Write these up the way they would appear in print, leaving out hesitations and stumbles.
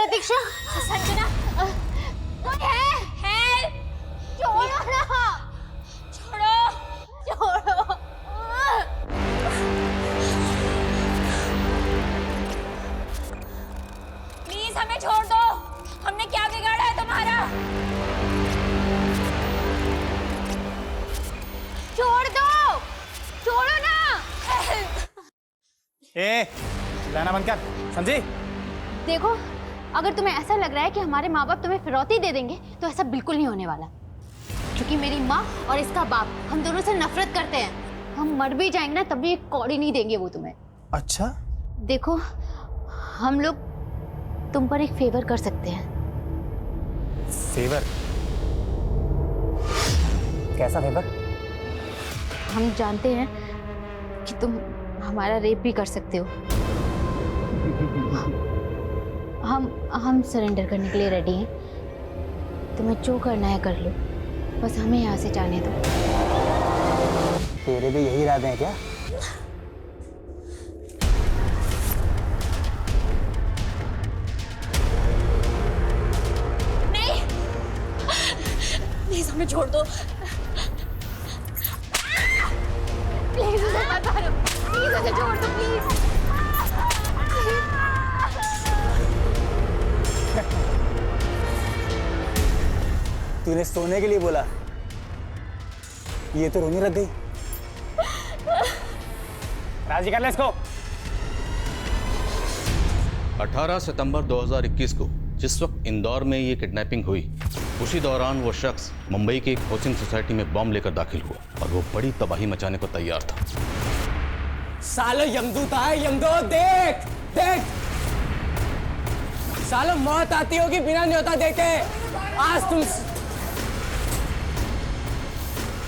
प्रतीक्षा, संजना, कोई है? हेल्प! छोड़ो ना, छोड़ो! छोड़ो। प्लीज हमें छोड़ दो। हमने क्या बिगाड़ा है तुम्हारा? छोड़ दो, छोड़ो ना। चिल्लाना बंद कर, समझी? देखो, अगर तुम्हें ऐसा लग रहा है कि हमारे माँ बाप तुम्हें फिरौती दे देंगे तो ऐसा बिल्कुल नहीं होने वाला, क्योंकि मेरी माँ और इसका बाप हम दोनों से नफरत करते हैं। हम मर भी जाएंगे ना तब भी एक कौड़ी नहीं देंगे वो तुम्हें। अच्छा, देखो, हम लोग तुम पर एक फेवर कर सकते हैं। फेवर? कैसा फेवर? हम जानते हैं कि तुम हमारा रेप भी कर सकते हो। हम सरेंडर करने के लिए रेडी हैं। तुम्हें जो करना है कर लो, बस हमें यहाँ से जाने दो। तेरे भी यही इरादे हैं क्या? नहीं, प्लीज हमें छोड़ दो। प्लीज उसे मत मारो, प्लीज उसे छोड़ दो, प्लीज। तूने सोने के लिए बोला, ये तो रोने लग गई। राजी कर ले इसको। 18 सितंबर 2021 को जिस वक्त इंदौर में ये किडनैपिंग हुई, उसी दौरान वो शख्स मुंबई की एक कोचिंग सोसाइटी में बॉम्ब लेकर दाखिल हुआ और वो बड़ी तबाही मचाने को तैयार था। सालो यमदूत आए, यमदूत देख देख। सालो मौत आती होगी बिना न्योता देके।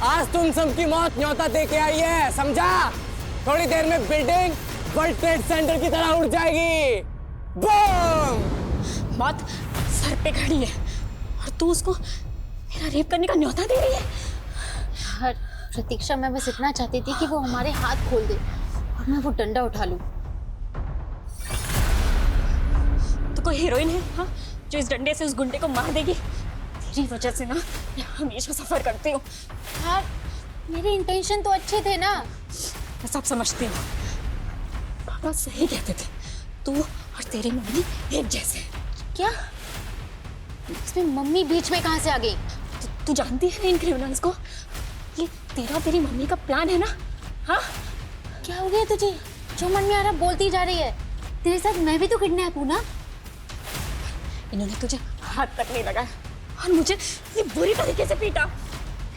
आज तुम सबकी मौत न्योता देके आई है, समझा? थोड़ी देर में बिल्डिंग वर्ल्ड ट्रेड सेंटर की तरह उड़ जाएगी। बूम! मौत सर पे खड़ी है और तू उसको मेरा रेप करने का न्योता दे रही है। हर प्रतीक्षा, मैं बस इतना चाहती थी कि वो हमारे हाथ खोल दे और मैं वो डंडा उठा लूं। तो कोई हीरोइन है हाँ, जो इस डंडे से उस गुंडे को मार देगी? तेरी वजह से ना मैं हमेशा सफर करती हूँ। यार, मेरे इंटेंशन तो अच्छे थे ना। मैं सब समझती हूँ। पापा सही कहते थे, तू और तेरी मम्मी एक जैसे। क्या? इसमें मम्मी बीच में कहाँ से आ गई? तू जानती है ना इन क्रिमिनल्स को? ये तेरा तेरी मम्मी का प्लान है ना? हाँ? क्या हो गया तुझे? जो मन में आ रहा बोलती जा रही है। तेरे साथ मैं भी तो किडनैप हूँ ना। इन्होंने तुझे हाथ तक नहीं लगाया और मुझे ये बुरी तरीके से पीटा।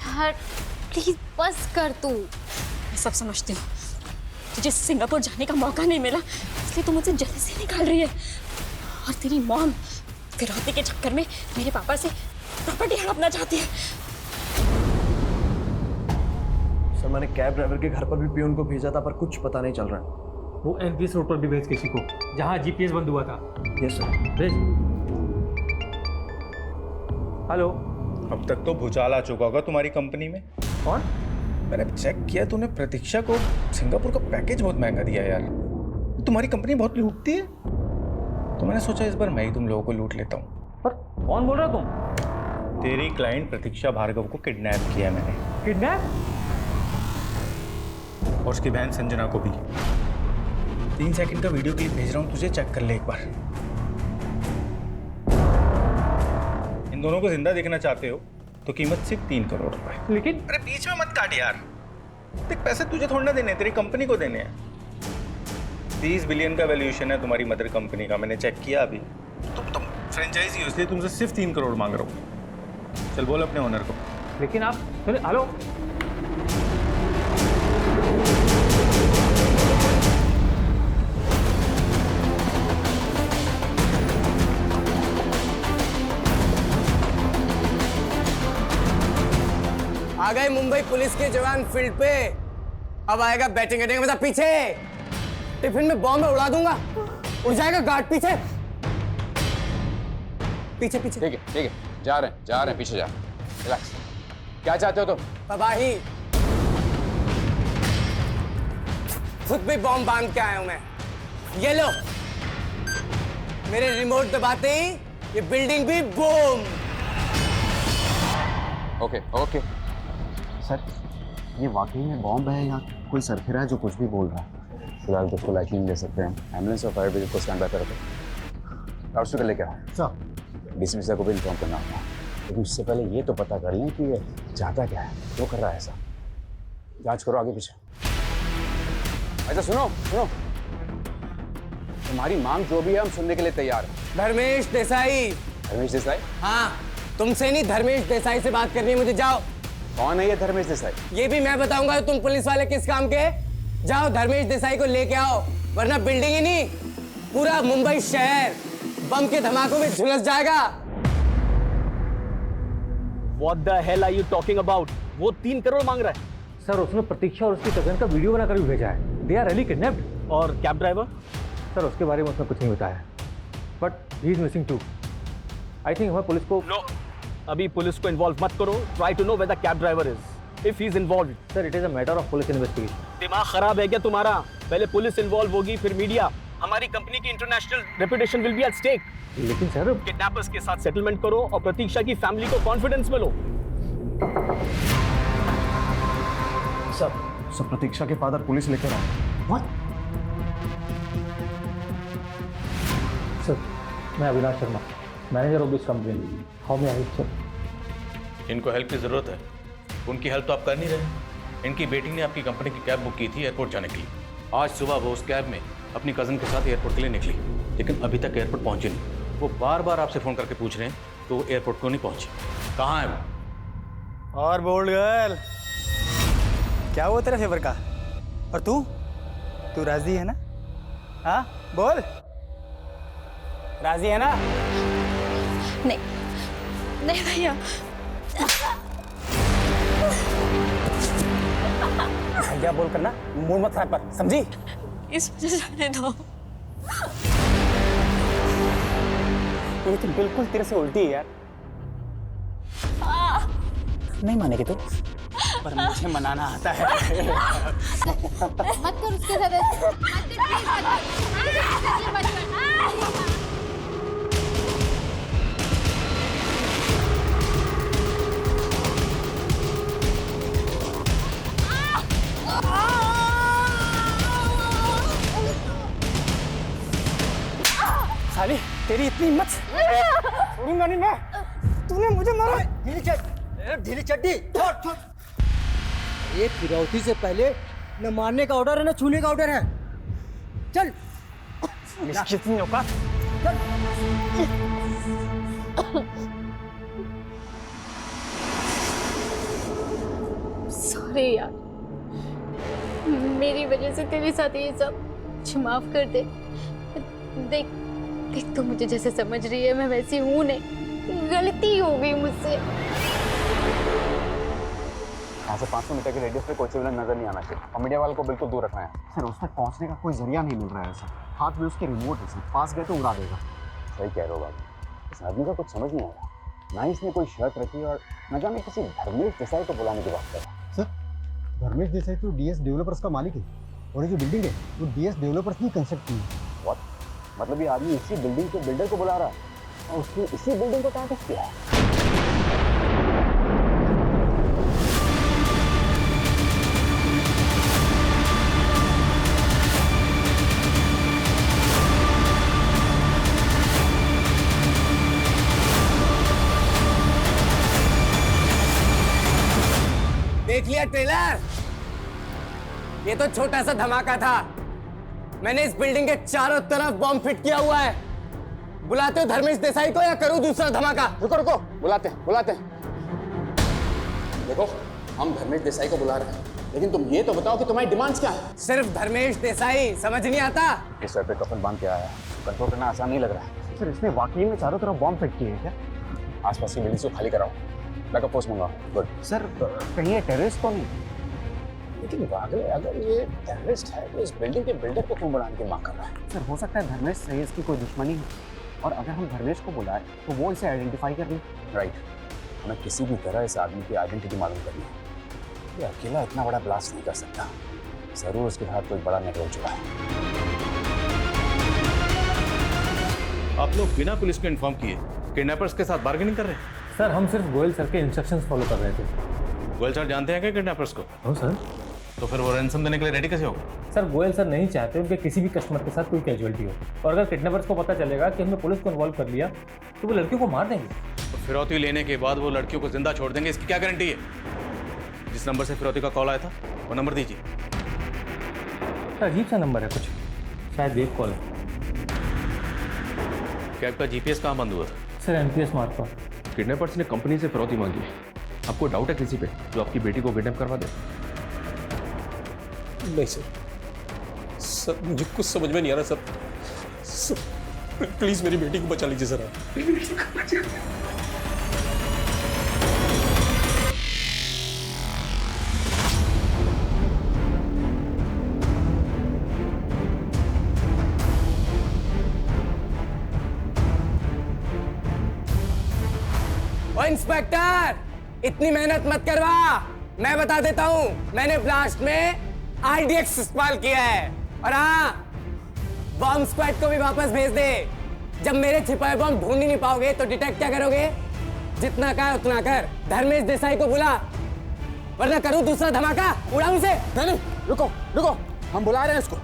यार प्लीज बस कर तू। मैं सब समझती हूँ। तुझे सिंगापुर जाने का मौका नहीं मिला इसलिए तू मुझे जल्दी से निकाल रही है। और तेरी मॉम फिरौती के चक्कर में मेरे पापा से प्रॉपर्टी हड़पना चाहती है। सर, मैंने कैब ड्राइवर के घर पर भी पियून को भेजा था पर कुछ पता नहीं चल रहा है। वो एनपीएस रोड पर भी भेज किसी को, जहाँ जीपीएस बंद हुआ था। Yes sir. भेज। हेलो। अब तक तो भूचाल आ चुका होगा तुम्हारी कंपनी में। कौन? मैंने चेक किया, तूने प्रतीक्षा को सिंगापुर का पैकेज बहुत महंगा दिया यार। तुम्हारी कंपनी बहुत लूटती है, तो मैंने सोचा इस बार मैं ही तुम लोगों को लूट लेता हूँ। पर कौन बोल रहा तुम? तेरी क्लाइंट प्रतीक्षा भार्गव को किडनैप किया मैंने। किडनैप? और उसकी बहन संजना को भी। 3 सेकंड का वीडियो क्लिप भेज रहा हूँ तुझे, चेक कर ले एक बार। इन दोनों को जिंदा देखना चाहते हो तो कीमत सिर्फ 3 करोड़ रुपए। लेकिन अरे बीच में मत काट यार। देख, पैसे तुझे थोड़ा ना देने, तेरी कंपनी को देने हैं। 30 बिलियन का वैल्यूएशन है तुम्हारी मदर कंपनी का, मैंने चेक किया अभी। तुम फ्रेंचाइजी हो इसलिए तुमसे सिर्फ 3 करोड़ मांग रहा हूँ। चल बोल अपने ओनर को। लेकिन आप सुने, हेलो। आ गए मुंबई पुलिस के जवान फील्ड पे। अब आएगा बैटिंग करने का पीछे। टिफिन में बॉम्ब उड़ा दूंगा, उड़ जाएगा गार्ड पीछे पीछे पीछे। ठीक है, जा रहे हैं पीछे जा। रिलैक्स। क्या चाहते हो तुम? तबाही। खुद भी बॉम्ब बांध के आया हूं मैं। ये लो, मेरे रिमोट दबाते ही ये बिल्डिंग भी बूम। ओके ओके सर, ये वाकई में बॉम्ब है या कोई सरफिरा है जो कुछ भी बोल रहा है? फिलहाल तो फुल एक्शन ले सकते हैं। एम्बुलेंस और फायर ब्रिगेड को स्टैंड बाय कर रखो। लाउडस्पीकर लेके आओ। सर, डीसीपी साहब को भी इन्फॉर्म करना होगा, लेकिन उससे पहले ये तो पता कर लें कि ये चाहता क्या है, क्यों कर रहा है ऐसा। जांच करो आगे पीछे। अच्छा सुनो सुनो, तुम्हारी मांग जो भी है हम सुनने के लिए तैयार हैं। धर्मेश देसाई। धर्मेश देसाई? हाँ, तुमसे नहीं, धर्मेश देसाई से बात करनी है मुझे। जाओ। कौन है ये धर्मेश देसाई? ये भी मैं बताऊंगा तुम पुलिस वाले किस काम के। जाओ धर्मेश देसाई को लेके आओ, वरना बिल्डिंग ही नहीं पूरा मुंबई शहर बम के धमाकों में झुलस जाएगा। What the hell are you talking about? वो 3 करोड़ मांग रहा है। सर, उसने प्रतीक्षा और उसकी कजन का वीडियो बनाकर भी भेजा है। They are really kidnapped। और कैब ड्राइवर? सर, उसके बारे में उसने कुछ नहीं बताया, but he is missing too. I think हमें पुलिस को अभी पुलिस को इन्वॉल्व मत करो। Try to know where the cab driver is, if he is involve. Sir, it is a matter of police investigation. दिमाग खराब है क्या तुम्हारा? पहले पुलिस इन्वॉल्व होगी, फिर मीडिया। हमारी कंपनी की international reputation will be at stake. लेकिन सर, किडनैपर्स के साथ सेटलमेंट करो और प्रतीक्षा की फैमिली को कॉन्फिडेंस में लो। सर प्रतीक्षा के फादर पुलिस लेकर आए। व्हाट? सर, मैं Avinash Sharma, manager of this company. How may I help sir? इनको हेल्प की ज़रूरत है, उनकी हेल्प तो आप कर नहीं रहे। इनकी बेटी ने आपकी कंपनी की कैब बुक की थी एयरपोर्ट जाने के लिए। आज सुबह वो उस कैब में अपनी कज़न के साथ एयरपोर्ट के लिए निकली, लेकिन अभी तक एयरपोर्ट पहुंची नहीं। वो बार बार आपसे फ़ोन करके पूछ रहे हैं तो वो एयरपोर्ट क्यों नहीं पहुंची, कहाँ है वो? और बोल्ड गर्ल, क्या हुआ तेरा फेवर का? और तू राजी है ना? हाँ बोल, राजी है ना? नहीं नहीं भैया, भैया बोल करना, मूड मत खराब कर, समझी? इस वजह से जाने दो। ये तो बिल्कुल तेरे से उल्टी है यार। नहीं मानेगी तू, पर मुझे मनाना आता है। मत कर उसके साथ ऐसे। मत कर, प्लीज मत कर। साली, तेरी इतनी हिम्मत, छोड़ूंगा नहीं मैं। तूने मुझे मारा। ढीली चड्डी, छोड़ छोड़। ये फिरौती से पहले न मारने का ऑर्डर है न छूने का ऑर्डर है। चल। कितनी औकात? सॉरी यार, मेरी वजह से तेरे साथ ये सब। मुझे माफ कर दे। देख देख, तू मुझे जैसे समझ रही है मैं वैसी हूँ नहीं, गलती हो गई मुझसे। यहाँ से 500 मीटर के रेडियस पे कोई सिविलियन नजर नहीं आना चाहिए और मीडिया वालों को बिल्कुल दूर रखना है। सर, उस तक पहुंचने का कोई जरिया नहीं मिल रहा है सर। हाथ में उसके रिमोट है सर, पास गए तो उड़ा देगा। सही कह रहे हो बाबू, इस आदमी का कुछ समझ नहीं आया। ना ही इसने कोई शर्त रखी और न जाने किसी धर्मेश देसाई को बुलाने की बात कर रहा है। सर, धर्मेश देसाई तो डीएस डेवलपर्स का मालिक है और ये जो बिल्डिंग है वो डीएस डेवलपर्स ने कंस्ट्रक्ट की है। What? मतलब ये आदमी इसी बिल्डिंग के बिल्डर को बुला रहा है और उसने इसी बिल्डिंग को टारगेट किया है। देख लिया ट्रेलर? ये तो छोटा सा धमाका था। मैंने इस बिल्डिंग के चारों तरफ बॉम्ब फिट किया हुआ है। बुलाते हो धर्मेश देसाई को या करूं दूसरा धमाका? रुको रुको, बुलाते हैं बुलाते हैं। देखो, हम धर्मेश देसाई को बुला रहे हैं, लेकिन तुम ये तो बताओ कि तुम्हारी डिमांड्स क्या है? सिर्फ धर्मेश देसाई, समझ नहीं आता? इस सर पे कफन बांध के आया है, कंट्रोल करना आसान नहीं लग रहा है। सर, इसने वाकई में चारों तरफ बॉम्ब फिट किए हैं क्या? आसपास की बिल्डिंग्स को खाली कराओ, बैकअप फोर्स मंगाओ। गुड। सर, कहीं ये टेररिस्ट तो नहीं? लेकिन वाकई अगर ये टेररिस्ट है तो इस बिल्डिंग के बिल्डर को क्यों बुलाने की मांग कर रहा है? सर, हो सकता है धर्मेश से इसकी कोई दुश्मनी हो और अगर हम धर्मेश को बुलाएं तो वो इसे आइडेंटिफाई कर ले। राइट, हमें किसी भी तरह इस आदमी की आइडेंटिटी मालूम करनी है। ये अकेला इतना बड़ा ब्लास्ट नहीं कर सकता, जरूर उसके साथ कोई बड़ा नेटवर्क जुड़ा है। आप लोग बिना पुलिस को इन्फॉर्म किए किडनैपर्स के साथ बार्गेनिंग कर रहे हैं? सर हम सिर्फ गोयल सर के इंस्ट्रक्शंस फॉलो कर रहे थे। गोयल सर जानते हैं क्या किडनैपर्स को? हो सर। तो फिर वो रैंसम देने के लिए रेडी कैसे होगा? सर गोयल सर नहीं चाहते उनके किसी भी कस्टमर के साथ कोई कैजुअलिटी हो, और अगर किडनैपर्स को पता चलेगा कि हमने पुलिस को इन्वॉल्व कर लिया तो वो लड़कियों को मार देंगे। तो फिरौती लेने के बाद वो लड़कियों को जिंदा छोड़ देंगे, इसकी क्या गारंटी है? जिस नंबर से फिरौती का कॉल आया था वो नंबर दीजिए। सर अजीब सा नंबर है कुछ, शायद वेब कॉल है। कैब का जीपीएस कहाँ बंद हुआ था? सर एनपीएस मार्ग पर। किडनैपर्स ने कंपनी से फिरौती मांगी है। आपको डाउट है किसी पे जो आपकी बेटी को किडनैप करवा दे? नहीं सर, सर मुझे कुछ समझ में नहीं आ रहा सर। प्लीज मेरी बेटी को बचा लीजिए सर आप। ओ इंस्पेक्टर, इतनी मेहनत मत करवा। मैं बता देता हूं, मैंने ब्लास्ट में आरडीएक्स इस्तेमाल किया है। और हाँ, बॉम्ब स्क्वाड को भी वापस भेज दे। जब मेरे छिपाए बॉम्ब ढूंढ ही नहीं पाओगे तो डिटेक्ट क्या करोगे? जितना कहा उतना कर। धर्मेश देसाई को बुला, वरना करूं दूसरा धमाका, उड़ाऊं उसे। नहीं, रुको रुको, हम बुला रहे हैं उसको।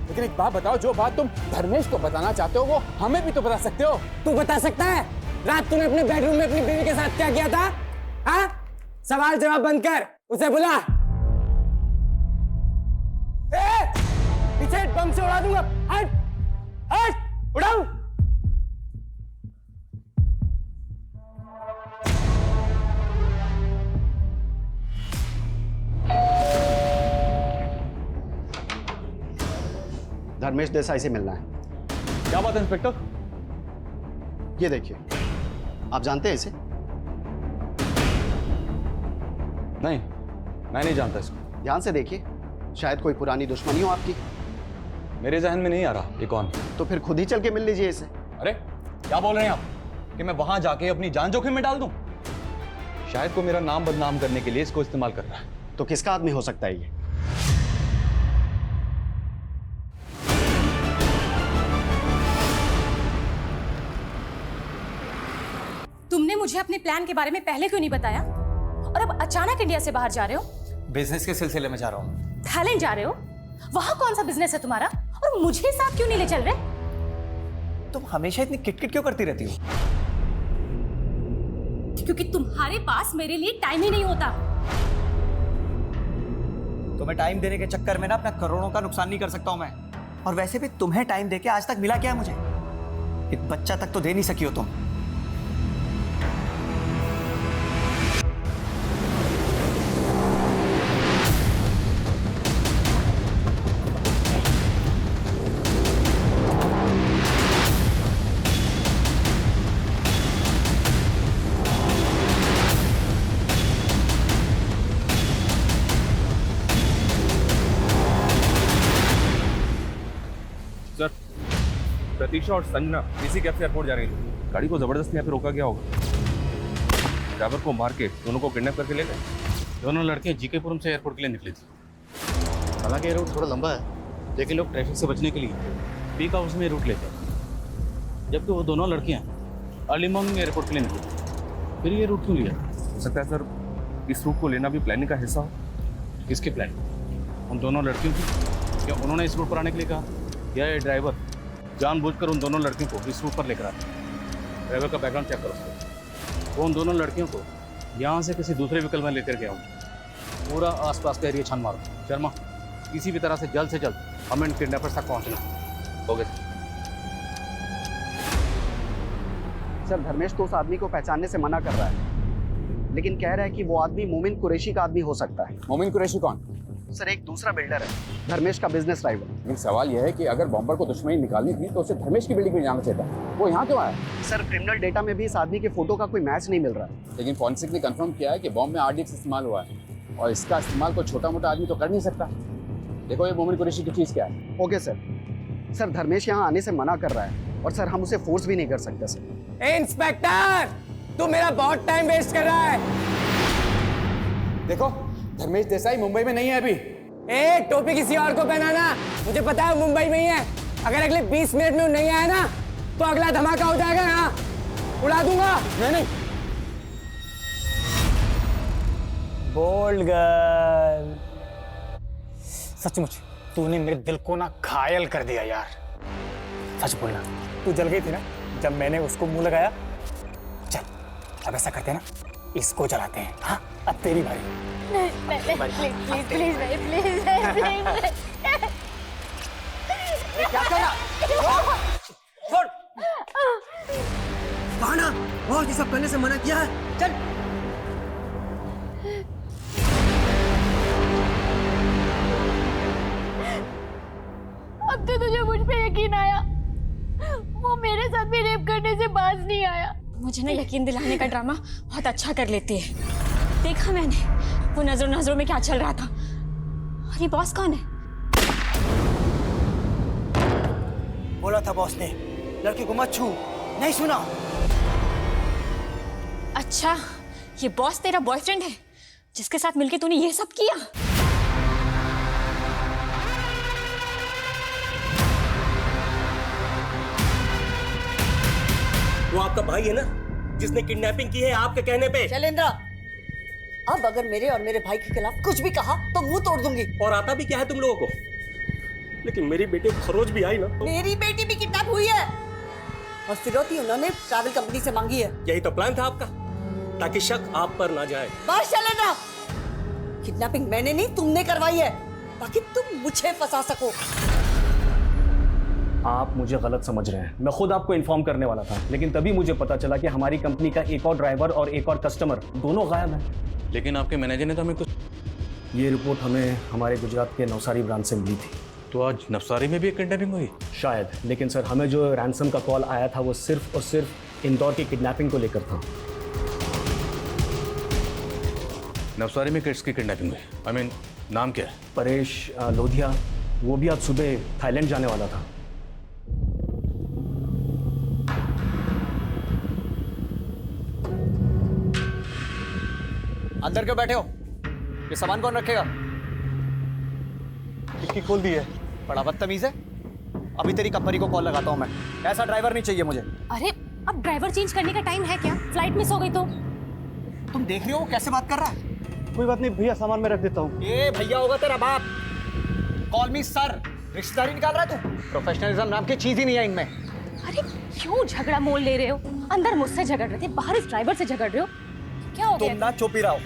लेकिन एक बात बताओ, जो बात तुम धर्मेश को बताना चाहते हो वो हमें भी तो बता सकते हो। तू बता सकता है? रात तूने अपने बेडरूम में अपनी बीवी के साथ क्या किया था? हाँ? सवाल जवाब बंद कर, उसे बुला। पीछे बम से उड़ा दूंगा। हट हट, उड़ाओ। धर्मेश देसाई से मिलना है। क्या बात है इंस्पेक्टर? ये देखिए, आप जानते हैं इसे? नहीं, मैं नहीं जानता इसको। ध्यान से देखिए, शायद कोई पुरानी दुश्मनी हो आपकी। मेरे जहन में नहीं आ रहा ये कौन है। तो फिर खुद ही चल के मिल लीजिए इसे। अरे क्या बोल रहे हैं आप कि मैं वहां जाके अपनी जान जोखिम में डाल दूं? शायद को मेरा नाम बदनाम करने के लिए इसको इस्तेमाल कर रहा है। तो किसका आदमी हो सकता है ये? तुमने मुझे अपने प्लान के बारे में पहले क्यों नहीं बताया? और अब अचानक इंडिया से बाहर जा रहे हो? बिजनेस के सिलसिले में जा रहा हूँ। थाईलैंड जा रहे हो? वहां कौन सा बिजनेस है तुम्हारा? और मुझे साथ क्यों नहीं ले चल रहे? तुम हमेशा इतनी किटकिट क्यों करती रहती हो? क्योंकि तुम्हारे पास मेरे लिए टाइम ही नहीं होता। तुम्हें टाइम देने के चक्कर में ना अपना करोड़ों का नुकसान नहीं कर सकता हूं मैं। और वैसे भी तुम्हें टाइम देके आज तक मिला क्या है मुझे? एक बच्चा तक तो दे नहीं सकी हो तुम। सर, प्रतीक्षा और संजना इसी कैब से एयरपोर्ट जा रही है। गाड़ी को जबरदस्ती यहाँ पे रोका गया होगा। ड्राइवर को मार के दोनों को किडनैप करके ले गए। दोनों लड़कियां जीकेपुरम से एयरपोर्ट के लिए निकली थी। हालांकि ये रूट थोड़ा लंबा है, लेकिन लोग ट्रैफिक से बचने के लिए पीक आवर्स में रूट लेते हैं, जबकि वो दोनों लड़कियां अर्ली मॉर्निंग एयरपोर्ट के लिए निकली। फिर ये रूट क्यों लिया? हो सकता है सर इस रूट को लेना भी प्लानिंग का हिस्सा हो। किसकी प्लान? उन दोनों लड़कियों की? क्या उन्होंने इस रूट पर आने के लिए कहा, या ये ड्राइवर जानबूझकर उन दोनों लड़कियों को इस रूट पर लेकर आया? ड्राइवर का बैकग्राउंड चेक करो। वो उन दोनों लड़कियों को यहाँ से किसी दूसरे व्हीकल में लेकर गया हूँ। पूरा आसपास का एरिया छान मारो। शर्मा, किसी भी तरह से जल्द हमें इन किडनैपर्स तक पहुँचना हो गया। सर धर्मेश तो उस आदमी को पहचानने से मना कर रहा है, लेकिन कह रहा है कि वो आदमी मोमिन कुरैशी का आदमी हो सकता है। मोमिन कुरैशी कौन? सर एक दूसरा बिल्डर है, धर्मेश का बिजनेस राइवल। एक सवाल यह है कि अगर बॉम्बर को दुश्मनी निकालनी थी तो उसे धर्मेश की बिल्डिंग में जाना चाहिए था। वो यहाँ क्यों आया? सर क्रिमिनल डेटा में भी इस आदमी के फोटो का कोई मैच नहीं मिल रहा है। लेकिन फॉरेंसिक ने कंफर्म किया है कि बॉम्ब में आरडीएक्स इस्तेमाल हुआ है, और इसका इस्तेमाल कोई छोटा मोटा आदमी तो कर नहीं सकता। देखो ये मोमिन कुरैशी की चीज़ क्या है। Okay sir. सर धर्मेश यहाँ आने से मना कर रहा है, और सर हम उसे फोर्स भी नहीं कर सकते सर। इंस्पेक्टर, तू मेरा बहुत टाइम वेस्ट कर रहा है। देखो धर्मेश देसाई मुंबई में नहीं है अभी। टोपी किसी और को पहनाना, मुझे पता है मुंबई में ही है। अगर अगले 20 मिनट में नहीं आया ना तो अगला धमाका हो जाएगा यहाँ, उड़ा दूंगा। नहीं बोल्ड गर्ल, सचमुच तूने मेरे दिल को ना घायल कर दिया यार। सच बोलना, तू जल गई थी ना जब मैंने उसको मुंह लगाया। चल अब ऐसा करते हैं ना, इसको जलाते हैं। हाँ अब तेरी बारी। प्लीज क्या कर रहा? छोड़। कहा ना, और ये सब करने से मना किया है। चल। अब तो तुझे मुझ पे यकीन आया, वो मेरे साथ भी रेप करने से बाज नहीं आया। मुझे ना यकीन दिलाने का ड्रामा बहुत अच्छा कर लेती है। देखा मैंने वो नजरों नजरों में क्या चल रहा था। और ये बॉस कौन है? बोला था बॉस ने, लड़की को मत छू। नहीं सुना? अच्छा, ये बॉस तेरा बॉयफ्रेंड है जिसके साथ मिलके तूने ये सब किया? वो आपका भाई है ना जिसने किडनैपिंग की है आपके कहने पे। शैलेंद्र, अब अगर मेरे और मेरे भाई के खिलाफ कुछ भी कहा तो मुंह तोड़ दूंगी। और आता भी क्या है तुम लोगों को, लेकिन मेरी बेटी खरोज भी आई ना तो... मेरी बेटी भी किडनैप हुई है और फिरौती उन्होंने ट्रैवल कंपनी से मांगी है। यही तो प्लान था आपका, ताकि शक आप पर ना जाए। बस शैलेंद्र, किडनैपिंग मैंने नहीं तुमने करवाई है, ताकि तुम मुझे फंसा सको। आप मुझे गलत समझ रहे हैं। मैं खुद आपको इन्फॉर्म करने वाला था, लेकिन तभी मुझे पता चला कि हमारी कंपनी का एक और ड्राइवर और एक और कस्टमर दोनों गायब हैं। लेकिन आपके मैनेजर ने तो हमें कुछ... ये रिपोर्ट हमें हमारे गुजरात के नवसारी ब्रांच से मिली थी। तो आज नवसारी में भी एक किडनैपिंग हुई? शायद, लेकिन सर हमें जो रैंसम का कॉल आया था वो सिर्फ और सिर्फ इंदौर की किडनैपिंग को लेकर था। नवसारी में किड्स की किडनैपिंग हुई? आई मीन नाम क्या है? परेश लोधिया, वो भी आज सुबह थाईलैंड जाने वाला था। अंदर क्यों बैठे हो? ये सामान कौन रखेगा? डिक्की खोल दी है। बड़ा बदतमीज है। अभी तेरी कंपनी को कॉल लगाता हूँ मैं। ऐसा ड्राइवर नहीं चाहिए मुझे। अरे अब ड्राइवर चेंज करने का टाइम है क्या? फ्लाइट मिस हो गई तो? तुम देख रहे हो कैसे बात कर रहा है? कोई बात नहीं भैया, सामान में रख देता हूँ। ये भैया होगा तेरा बाप। कॉल मी सर। रिश्तेदारी निकाल रहा है तू? प्रोफेशनलिज्म नाम की चीज ही नहीं है इनमें। अरे क्यों झगड़ा मोल ले रहे हो? अंदर मुझसे झगड़ रहे थे, बाहर इस ड्राइवर से झगड़ रहे हो, क्या हो गया? तुम ना चुप ही रहो।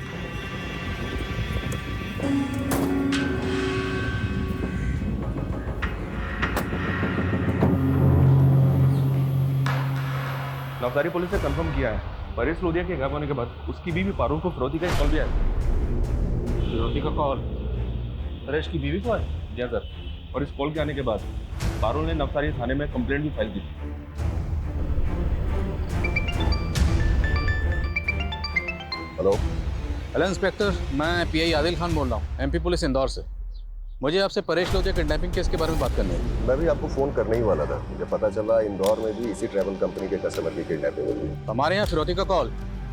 नवसारी पुलिस ने कंफर्म किया है, परेश लोधिया के गायब होने के बाद उसकी बीवी पारुल को फिरौती का कॉल भी आया। फिरौती का कॉल परेश की बीवी को है? जी सर। और इस कॉल के आने के बाद पारुल ने नवसारी थाने में कंप्लेंट भी फाइल की थी। हेलो इंस्पेक्टर, मैं पीआई आदिल खान बोल रहा हूँ, एमपी पुलिस इंदौर से। मुझे आपसे परेश लोधिया किडनैपिंग केस के बारे में बात करनी है। मैं भी आपको फ़ोन करने ही वाला था। मुझे पता चला इंदौर में भी इसी ट्रैवल कंपनी के कस्टमर की किडनैपिंग हुई। हमारे यहाँ फिरौती का कॉल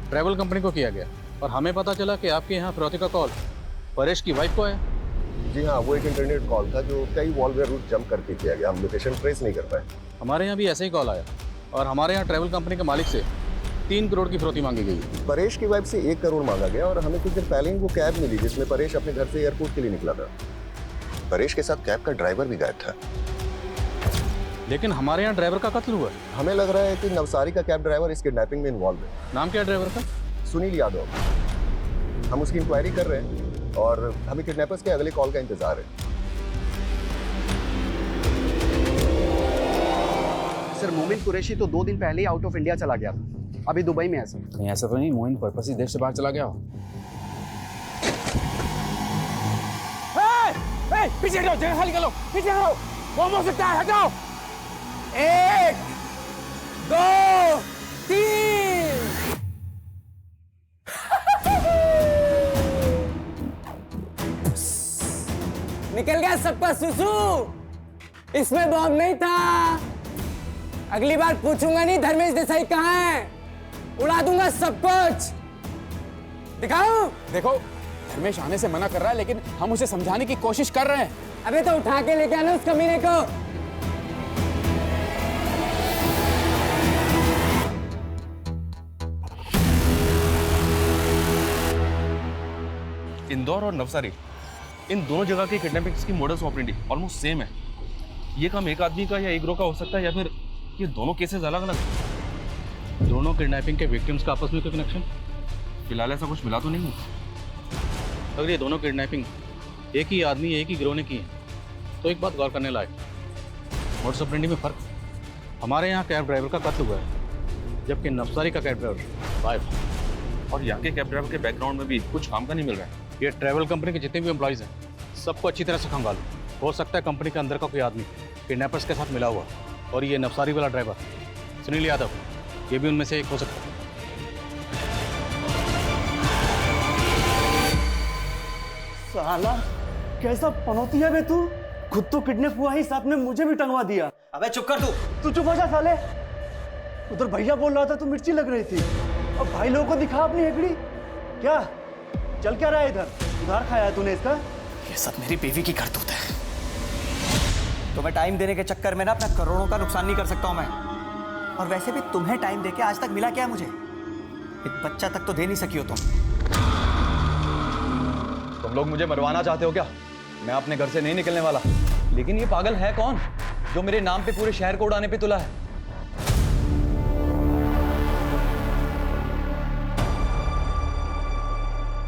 ट्रैवल कंपनी को किया गया और हमें पता चला कि आपके यहाँ फिरौती का कॉल परेश की वाइफ को है। जी हाँ, वो एक इंटरनेट कॉल था जो कई वॉलवेयर रूट जंप करके किया गया। हम लोकेशन ट्रेस नहीं कर पाए। हमारे यहाँ भी ऐसे ही कॉल आया और हमारे यहाँ ट्रैवल कंपनी के मालिक से 3 करोड़ की फिरौती मांगी गई। परेश की वाइफ से 1 करोड़ मांगा गया और हमें कुछ दिन पहले ही वो कैब मिली जिसमें परेश अपने घर से एयरपोर्ट के लिए निकला था। परेश के साथ कैब का ड्राइवर भी गायब था। लेकिन हमारे यहाँ ड्राइवर का कत्ल हुआ। हमें लग रहा है कि नवसारी का कैब ड्राइवर इस किडनैपिंग में इन्वॉल्व है। नाम क्या है ड्राइवर का? सुनील यादव। हम उसकी इंक्वायरी कर रहे हैं और हमें किडनैपर्स के अगले कॉल का इंतजार है। सर मोमिन कुरैशी तो 2 दिन पहले ही आउट ऑफ इंडिया चला गया था। अभी दुबई में है सर। नहीं ऐसा तो नहीं, मोइन पर्पस ही देश से बाहर चला गया हो। पीछे हटो, जगह खाली कर लो। पीछे हटो, बम हो सकता है, हटाओ। 1 2 3। निकल गया सबका सुसु। इसमें बम नहीं था। अगली बार पूछूंगा नहीं धर्मेश देसाई कहाँ है, उड़ा दूंगा सब कुछ। दिखाऊं? देखो, धर्मेश आने से मना कर रहा है, लेकिन हम उसे समझाने की कोशिश कर रहे हैं। अबे तो उठा के लेके आना उस कमीने को। इंदौर और नवसारी, इन दोनों जगह के किडनैपिंग्स की मोडस ऑपरेंडी ऑलमोस्ट सेम है। ये काम एक आदमी का या एक ग्रोह का हो सकता है, या फिर ये दोनों केसेस अलग अलग हैं। दोनों किडनैपिंग के विक्टिम्स का आपस में कोई कनेक्शन? फिलहाल ऐसा कुछ मिला तो नहीं है। अगर ये दोनों किडनैपिंग एक ही आदमी एक ही गिरोह ने की है तो एक बात गौर करने लायक, मोडस ऑपरेंडी में फर्क। हमारे यहाँ कैब ड्राइवर का कत्ल हुआ है, जबकि नवसारी का कैब ड्राइवर गायब है। और यहाँ के कैब ड्राइवर के बैकग्राउंड में भी कुछ काम का नहीं मिल रहा है। ये ट्रैवल कंपनी के जितने भी एम्प्लॉयज़ हैं सबको अच्छी तरह से खंगालो। हो सकता है कंपनी के अंदर का कोई आदमी किडनैपर्स के साथ मिला हुआ, और ये नवसारी वाला ड्राइवर सुनील यादव, ये भी उनमें से एक हो सकता है। साला कैसा पनौती है बे तू? खुद तो किडनैप हुआ ही, साथ में मुझे भी टंगवा दिया। अबे चुप कर तू चुप हो जा साले। उधर भैया बोल रहा था तो मिर्ची लग रही थी, अब भाई लोगों को दिखा अपनी हेकड़ी। क्या चल क्या रहा है इधर? उधार खाया है तूने इसका? ये सब मेरी बीवी की करतूत है। तुम्हें टाइम देने के चक्कर में ना अपना करोड़ों का नुकसान नहीं कर सकता हूं मैं। और वैसे भी तुम्हें टाइम देके आज तक मिला क्या है मुझे? एक बच्चा तक तो दे नहीं सकी हो तुम। तुम लोग मुझे मरवाना चाहते हो क्या? मैं अपने घर से नहीं निकलने वाला। लेकिन ये पागल है कौन जो मेरे नाम पे पूरे शहर को उड़ाने पे तुला है?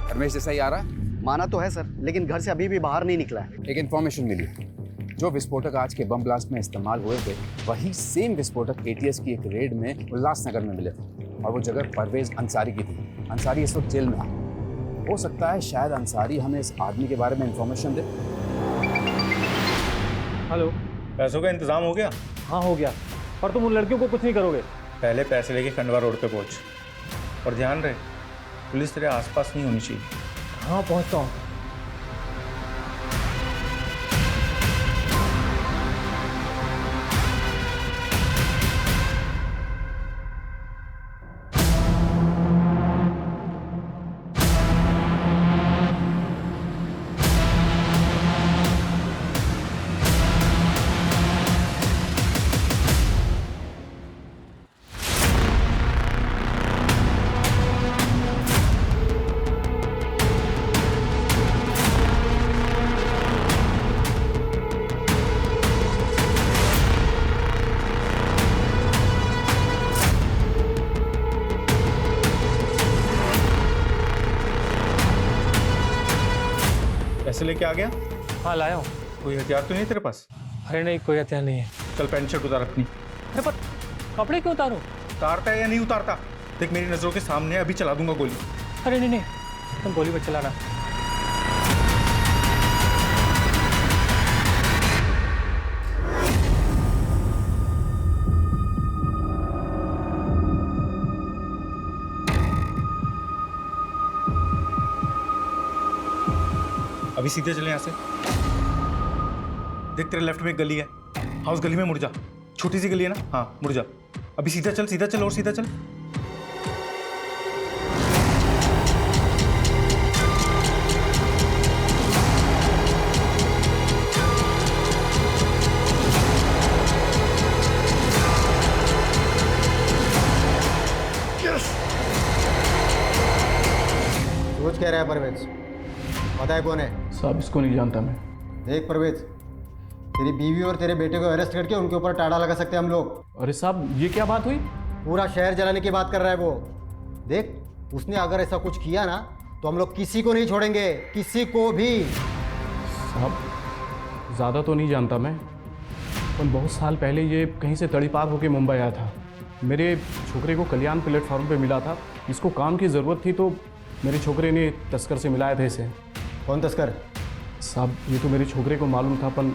धर्मेश देसाई आ रहा है? माना तो है सर, लेकिन घर से अभी भी बाहर नहीं निकला है। एक इन्फॉर्मेशन मिली, जो विस्फोटक आज के बम ब्लास्ट में इस्तेमाल हुए थे वही सेम विस्फोटक एटीएस की एक रेड में उल्लासनगर में मिले थे, और वो जगह परवेज अंसारी की थी। अंसारी इस वक्त जेल में है। हो सकता है शायद अंसारी हमें इस आदमी के बारे में इंफॉर्मेशन दे। हेलो, पैसों का इंतजाम हो गया? हाँ हो गया, पर तुम उन लड़कियों को कुछ नहीं करोगे। पहले पैसे लेके खंडवा रोड पे पहुंच, और ध्यान रहे पुलिस तेरे आसपास नहीं होनी चाहिए। हाँ पहुंचता हूँ। पैसे लेके आ गया? हाँ लाया हूँ। कोई हथियार तो नहीं तेरे पास? अरे नहीं, कोई हथियार नहीं है। चल पैंट शर्ट उतार अपनी। अरे पर कपड़े क्यों उतारूं? उतारता है या नहीं उतारता? देख मेरी नजरों के सामने, अभी चला दूंगा गोली। अरे नहीं नहीं, तुम गोली मत चलाना। अभी सीधे चले यहाँ से। देख तेरे लेफ्ट में एक गली है, हाँ उस गली में मुड़ जा। छोटी सी गली है ना, हाँ मुड़ जा। अभी सीधा चल और सीधा चल। सोच कह रहा है परवेज? पता है कौन है? साहब इसको नहीं जानता मैं। देख परवेज, तेरी बीवी और तेरे बेटे को अरेस्ट करके उनके ऊपर टाड़ा लगा सकते हैं हम लोग। अरे साहब ये क्या बात हुई? पूरा शहर जलाने की बात कर रहा है वो। देख, उसने अगर ऐसा कुछ किया ना तो हम लोग किसी को नहीं छोड़ेंगे, किसी को भी। साहब ज़्यादा तो नहीं जानता मैं, पर बहुत साल पहले ये कहीं से तड़ीपार होकर मुंबई आया था। मेरे छोकरे को कल्याण प्लेटफॉर्म पे मिला था, इसको काम की ज़रूरत थी तो मेरे छोकरे ने तस्कर से मिलाया था इसे। कौन तस्कर? साहब ये तो मेरे छोकरे को मालूम था, पर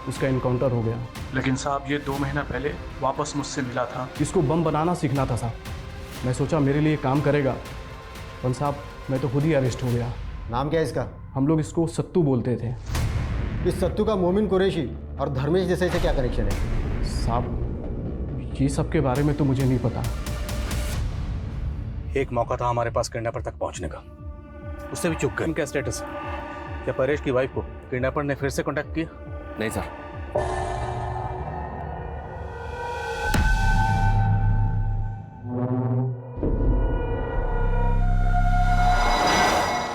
उसका इनकाउंटर हो गया। लेकिन साहब ये 2 महीना पहले वापस मुझसे मिला था। इसको बम बनाना सीखना था साहब। मैं सोचा मेरे लिए काम करेगा, पर साहब मैं तो खुद ही अरेस्ट हो गया। नाम क्या है इसका? हम लोग इसको सत्तू बोलते थे। इस सत्तू का मोमिन कुरैशी और धर्मेश देसाई से क्या कनेक्शन है? साहब ये सब के बारे में तो मुझे नहीं पता। एक मौका था हमारे पास किडनैपर तक पहुंचने का, उससे भी चूक गए। उनका स्टेटस है? क्या परेश की वाइफ को किडनैपर ने फिर से कांटेक्ट किया? नहीं सर।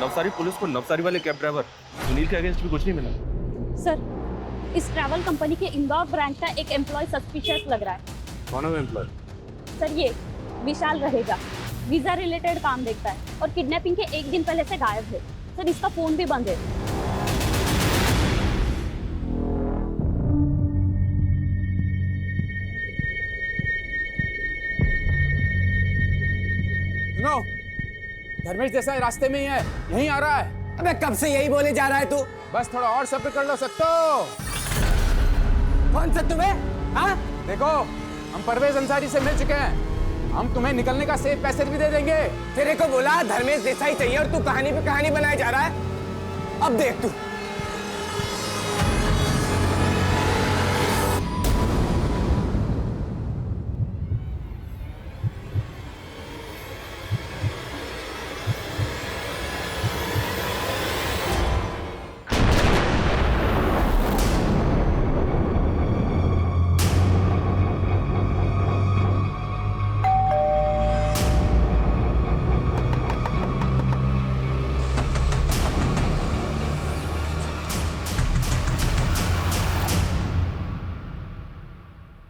नवसारी पुलिस को नवसारी वाले कैब ड्राइवर सुनील के अगेंस्ट भी कुछ नहीं मिला। सर, इस ट्रैवल कंपनी के इंदौर ब्रांच का एक एम्प्लॉय सस्पिशियस लग रहा है। कौन है वो एम्प्लॉय? सर, ये विशाल रहेगा, वीजा रिलेटेड काम देखता है और किडनैपिंग के एक दिन पहले से गायब है। सर, इसका फोन भी बंद है। सुनो, धर्मेश देसाई रास्ते में ही है, यहीं आ रहा है। अबे कब से यही बोले जा रहा है तू? बस थोड़ा और सब्र कर लो सत्तो। कौन सा तुम्हें? हाँ? देखो, हम परवेज अंसारी से मिल चुके हैं, हम तुम्हें निकलने का सेफ पैसेज भी दे देंगे। तेरे को बोला धर्मेश देसाई चाहिए और तू कहानी पे कहानी बनाए जा रहा है। अब देख तू।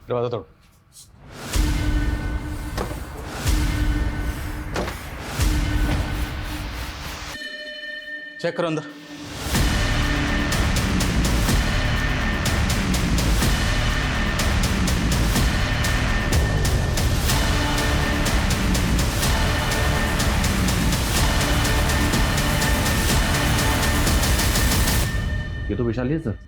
दरवाजा तोड़। चेक करो अंदर। ये तो विशाल ही है सर।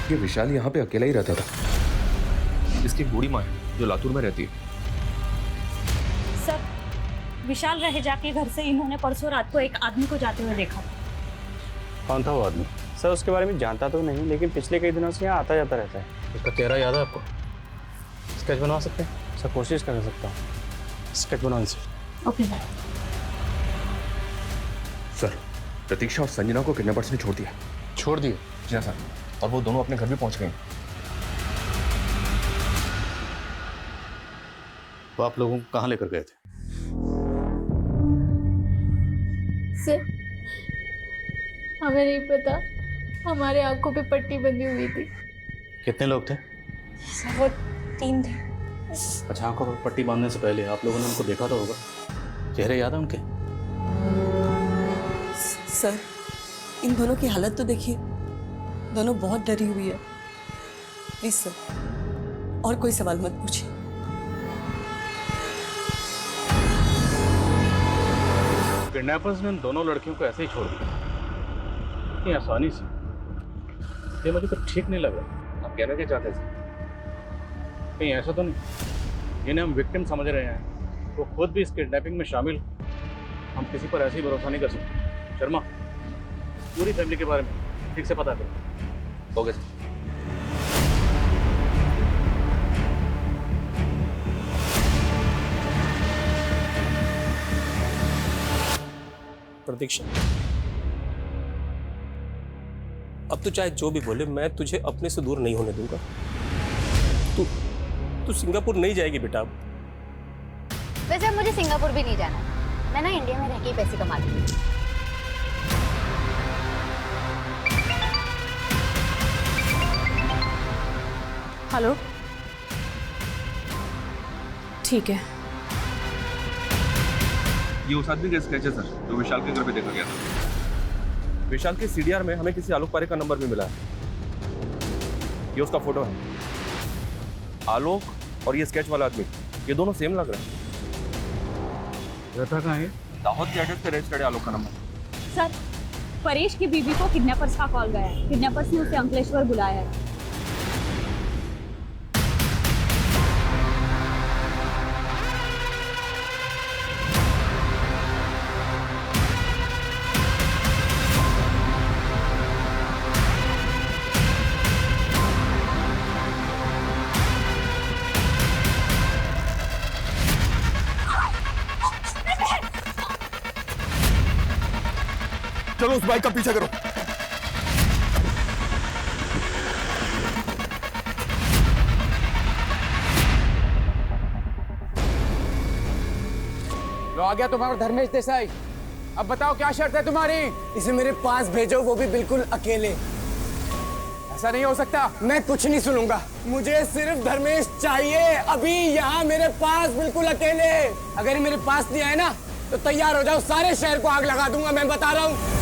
ये विशाल यहाँ पे अकेला ही रहता था। इसकी बूढ़ी माँ है जो लातूर में रहती है। सर, विशाल रहेजा के घर से इन्होंने परसों रात को एक आदमी को जाते हुए देखा। कौन था वो आदमी? सर, उसके बारे में जानता तो नहीं, लेकिन पिछले कई दिनों से यहाँ आता जाता रहता है। उसका चेहरा याद है आपको? स्केच बनवा सकते हैं? सर, कोशिश कर सकता हूँ। स्केच बनवाने से। Okay sir. सर, प्रतीक्षा और संजना को किडनैपर्स ने छोड़ दिया। छोड़ दिए? जी हाँ सर, और वो दोनों अपने घर भी पहुंच गए। वो आप लोगों को कहाँ लेकर गए थे? सर, हमें नहीं पता, हमारे आंखों पे पट्टी बंधी हुई थी। कितने लोग थे? सर, वो 3 थे। अच्छा, आंखों पर पट्टी बांधने से पहले आप लोगों ने उनको देखा तो होगा, चेहरे याद है उनके? सर, इन दोनों की हालत तो देखिए, दोनों बहुत डरी हुई है। प्लीज सर, और कोई सवाल मत पूछिए। किडनैपर्स ने उन दोनों लड़कियों को ऐसे ही छोड़ दिया इतनी आसानी से? ये मुझे तो ठीक नहीं लग रहा। आप कहना क्या चाहते हैं? कहीं ऐसा तो नहीं जिन्हें हम विक्टिम समझ रहे हैं वो खुद भी इस किडनैपिंग में शामिल? हम किसी पर ऐसे ही भरोसा नहीं कर सकते। शर्मा, पूरी फैमिली के बारे में ठीक से पता करो। Okay sir. प्रतीक्षा, अब तो चाहे जो भी बोले, मैं तुझे अपने से दूर नहीं होने दूंगा। तू सिंगापुर नहीं जाएगी बेटा। वैसे मुझे सिंगापुर भी नहीं जाना, मैं ना इंडिया में रह के ही पैसे कमा लूंगी। हेलो, ठीक है। ये उस आदमी का स्केच है सर, जो विशाल के घर पे देखा गया था। विशाल के सीडीआर में हमें किसी आलोक पारे का नंबर भी मिला है। ये उसका फोटो है। आलोक और ये स्केच वाला आदमी, ये दोनों सेम लग रहे हैं। रहता कहाँ है? दाहोद के एड्रेस पे रजिस्टर्ड है आलोक का नंबर। सर, परेश की बीवी को किडनैपर्स का कॉल गया है। किडनैपर्स ने उसे अंकलेश्वर बुलाया है। चलो उस बाइक का पीछा करो। लो आ गया तुम्हारा धर्मेश देसाई। अब बताओ क्या शर्त है तुम्हारी? इसे मेरे पास भेजो, वो भी बिल्कुल अकेले। ऐसा नहीं हो सकता। मैं कुछ नहीं सुनूंगा, मुझे सिर्फ धर्मेश चाहिए, अभी यहाँ मेरे पास बिल्कुल अकेले। अगर ये मेरे पास नहीं आए ना तो तैयार हो जाओ, सारे शहर को आग लगा दूंगा, मैं बता रहा हूँ।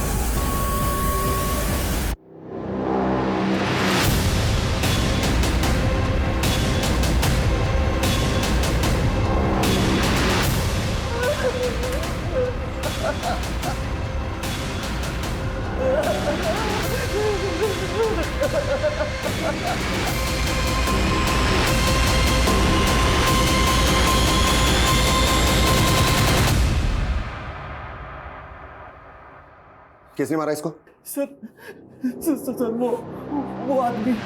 किसने मारा इसको? सर वो आदमी।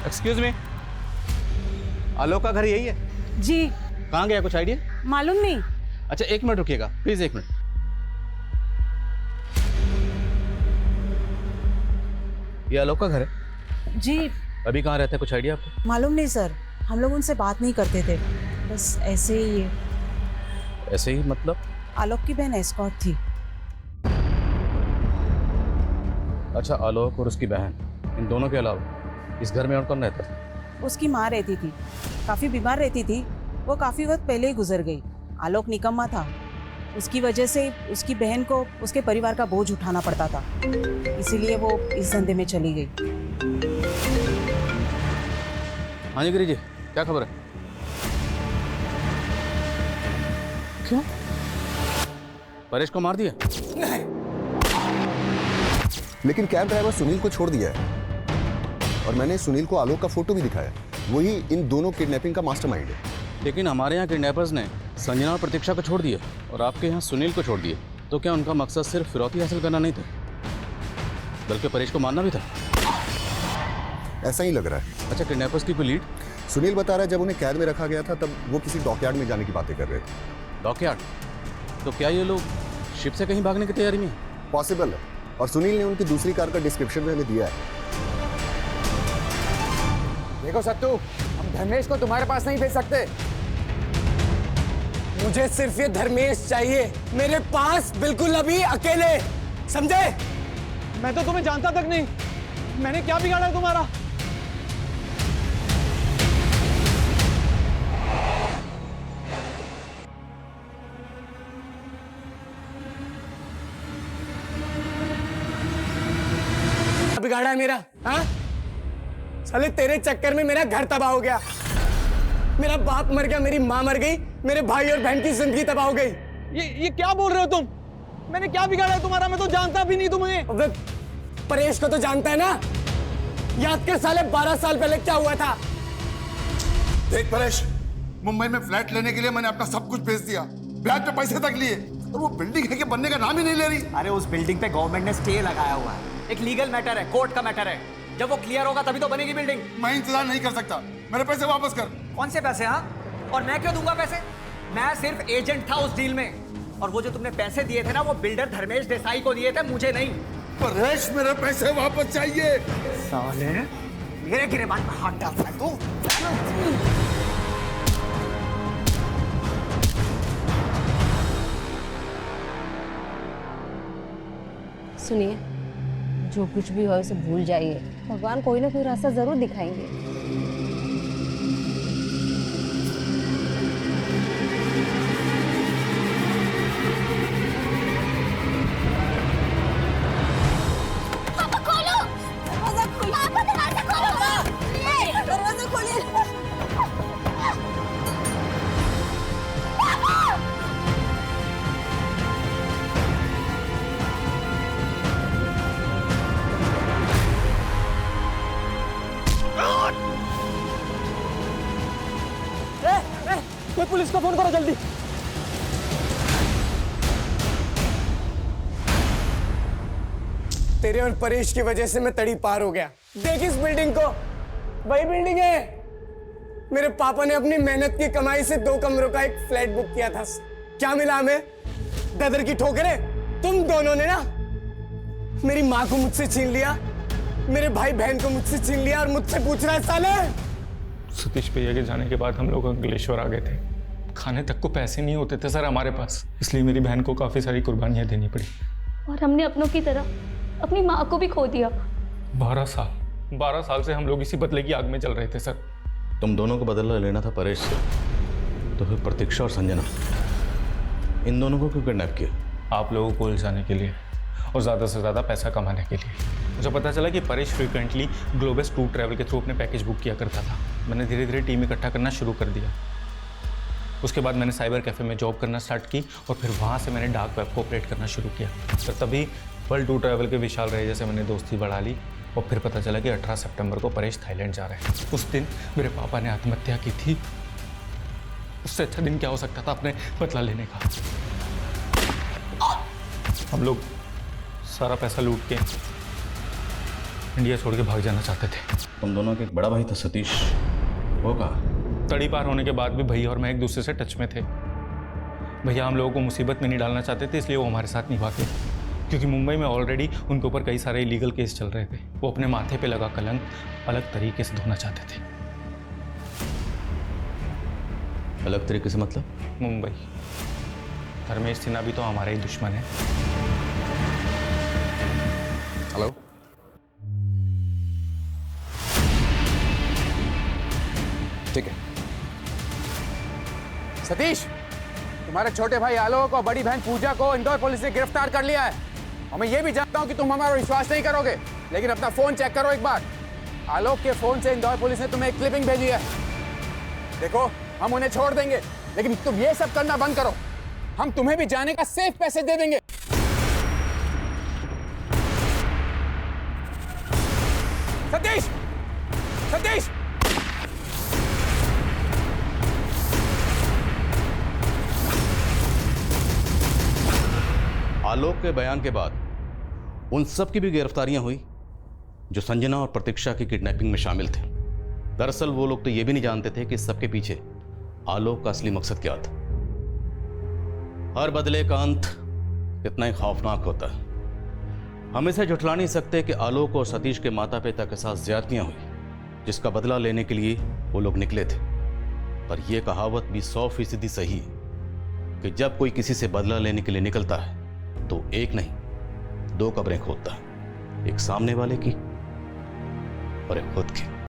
एक्सक्यूज मी, आलोक का घर यही है? जी। कहाँ गया, कुछ आइडिया? मालूम नहीं। अच्छा 1 मिनट रुकिएगा प्लीज, 1 मिनट। ये आलोक का घर है? जी। अभी कहाँ रहता है, कुछ आइडिया आपको? मालूम नहीं सर, हम लोग उनसे बात नहीं करते थे, बस ऐसे ही। ऐसे ही मतलब? आलोक की बहन एस्कॉर्ट थी। अच्छा, आलोक और उसकी बहन, इन दोनों के अलावा इस घर में और कौन रहता था? उसकी माँ रहती थी, काफी बीमार रहती थी, वो काफी वक्त पहले ही गुजर गई। आलोक निकम्मा था, उसकी वजह से उसकी बहन को उसके परिवार का बोझ उठाना पड़ता था, इसीलिए वो इस धंधे में चली गई। हाँ जी गिरी जी, क्या खबर है? क्यों? परेश को मार दिया? लेकिन कैब ड्राइवर सुनील को छोड़ दिया है, और मैंने सुनील को आलोक का फोटो भी दिखाया, वही इन दोनों किडनैपिंग का मास्टरमाइंड है। लेकिन हमारे यहाँ किडनैपर्स ने संजना और प्रतीक्षा को छोड़ दिया और आपके यहाँ सुनील को छोड़ दिया, तो क्या उनका मकसद सिर्फ फिरौती हासिल करना नहीं था, बल्कि परेश को मारना भी था? ऐसा ही लग रहा है। अच्छा, किडनैपर्स की कोई लीड? सुनील बता रहा है जब उन्हें कैद में रखा गया था तब वो किसी डॉकयार्ड में जाने की बातें कर रहे थे। डॉकयार्ड? तो क्या ये लोग शिप से कहीं भागने की तैयारी में? पॉसिबल है, और सुनील ने उनकी दूसरी कार का डिस्क्रिप्शन में हमें दिया है। देखो सत्तू, हम धर्मेश को तुम्हारे पास नहीं भेज सकते। मुझे सिर्फ ये धर्मेश चाहिए, मेरे पास बिल्कुल अभी अकेले, समझे? मैं तो तुम्हें जानता तक नहीं, मैंने क्या बिगाड़ा है तुम्हारा? बिगाड़ा है मेरा? हाँ, साले तेरे चक्कर में मेरा घर तबाह हो गया, मेरा बाप मर गया, मेरी माँ मर गई, मेरे भाई और बहन की जिंदगी तबाह हो गई। ये क्या बोल रहे हो तुम? मैंने क्या बिगाड़ा है तुम्हारा? मैं तो जानता भी नहीं तुम्हें। अबे परेश को तो जानता है ना, याद कर साले 12 साल पहले क्या हुआ था। देख परेश, मुंबई में फ्लैट लेने के लिए मैंने अपना सब कुछ बेच दिया, ब्याज पे पैसे तक लिए, और वो बिल्डिंग है कि बनने का नाम ही नहीं ले रही। अरे उस बिल्डिंग पे गवर्नमेंट ने स्टे लगाया हुआ है, एक लीगल मैटर है, कोर्ट का मैटर है, जब वो क्लियर होगा तभी तो बनेगी बिल्डिंग। मैं इंतजार नहीं कर सकता, मेरे पैसे वापस कर। कौन से पैसे? हाँ, और मैं क्यों दूंगा पैसे? मैं सिर्फ एजेंट था उस डील में, और वो जो तुमने पैसे दिए थे ना, वो बिल्डर धर्मेश देसाई को दिए थे, मुझे नहीं। परेश, मेरे पैसे वापस चाहिए। साले, मेरे गिरेबान पर हाथ डालता है तू? सुनिए, जो कुछ भी हो उसे भूल जाइए, भगवान कोई ना कोई रास्ता जरूर दिखाएंगे। पुलिस को फोन करो जल्दी। तेरे और परेश की वजह से मैं तड़ी पार हो गया। देख इस बिल्डिंग को, वही बिल्डिंग है। मेरे पापा ने अपनी मेहनत की कमाई से 2 कमरों का एक फ्लैट बुक किया था। क्या मिला हमें? ददर की ठोकरें। तुम दोनों ने ना मेरी माँ को मुझसे छीन लिया, मेरे भाई बहन को मुझसे छीन लिया और मुझसे पूछ रहा है साले। सतीश भैया के जाने के बाद हम लोग अंकलेश्वर आ गए थे। खाने तक को पैसे नहीं होते थे सर हमारे पास, इसलिए मेरी बहन को काफ़ी सारी कुर्बानियाँ देनी पड़ी। और हमने अपनों की तरह अपनी माँ को भी खो दिया। 12 साल से हम लोग इसी बदले की आग में चल रहे थे सर। तुम दोनों को बदला लेना था परेश से, तो फिर प्रतीक्षा और संजना इन दोनों को क्यों किडनैप किया? आप लोगों को उलझाने के लिए और ज़्यादा से ज़्यादा पैसा कमाने के लिए। मुझे पता चला कि Paresh frequently globus tour travel के थ्रू अपने पैकेज बुक किया करता था। मैंने धीरे धीरे टीम इकट्ठा करना शुरू कर दिया। उसके बाद मैंने साइबर कैफ़े में जॉब करना स्टार्ट की और फिर वहाँ से मैंने डार्क वेब को ऑपरेट करना शुरू किया। फिर तभी वर्ल्ड टूर ट्रैवल के विशाल रहे जैसे मैंने दोस्ती बढ़ा ली और फिर पता चला कि 18 सितंबर को परेश थाईलैंड जा रहे हैं। उस दिन मेरे पापा ने आत्महत्या की थी। उससे अच्छा दिन क्या हो सकता था अपने बदला लेने का। हम लोग सारा पैसा लूट के इंडिया छोड़ के भाग जाना चाहते थे। तुम दोनों के एक बड़ा भाई था सतीश, वो कहाँ? तड़ी पार होने के बाद भी भैया और मैं एक दूसरे से टच में थे। भैया हम लोगों को मुसीबत में नहीं डालना चाहते थे, इसलिए वो हमारे साथ नहीं भागे, क्योंकि मुंबई में ऑलरेडी उनके ऊपर कई सारे इलीगल केस चल रहे थे। वो अपने माथे पे लगा कलंक अलग तरीके से धोना चाहते थे। अलग तरीके से मतलब? मुंबई। धर्मेश सिन्हा भी तो हमारे ही दुश्मन है। हेलो, ठीक है। सतीश, तुम्हारे छोटे भाई आलोक और बड़ी बहन पूजा को इंदौर पुलिस ने गिरफ्तार कर लिया है। और मैं ये भी जानता हूं कि तुम हमारा विश्वास नहीं करोगे, लेकिन अपना फोन चेक करो एक बार। आलोक के फोन से इंदौर पुलिस ने तुम्हें एक क्लिपिंग भेजी है। देखो, हम उन्हें छोड़ देंगे, लेकिन तुम ये सब करना बंद करो। हम तुम्हें भी जाने का सेफ पैसे दे देंगे। सतीश, सतीश, आलोक के बयान के बाद उन सब की भी गिरफ्तारियां हुई जो संजना और प्रतीक्षा की किडनैपिंग में शामिल थे। दरअसल वो लोग तो ये भी नहीं जानते थे कि इस सब के पीछे आलोक का असली मकसद क्या था। हर बदले का अंत इतना ही खौफनाक होता है। हम इसे झुठला नहीं सकते कि आलोक और सतीश के माता पिता के साथ ज्यादतियां हुई, जिसका बदला लेने के लिए वो लोग निकले थे। पर यह कहावत भी 100% सही है कि जब कोई किसी से बदला लेने के लिए निकलता है तो एक नहीं 2 कब्रें खोदता है, एक सामने वाले की और एक खुद की।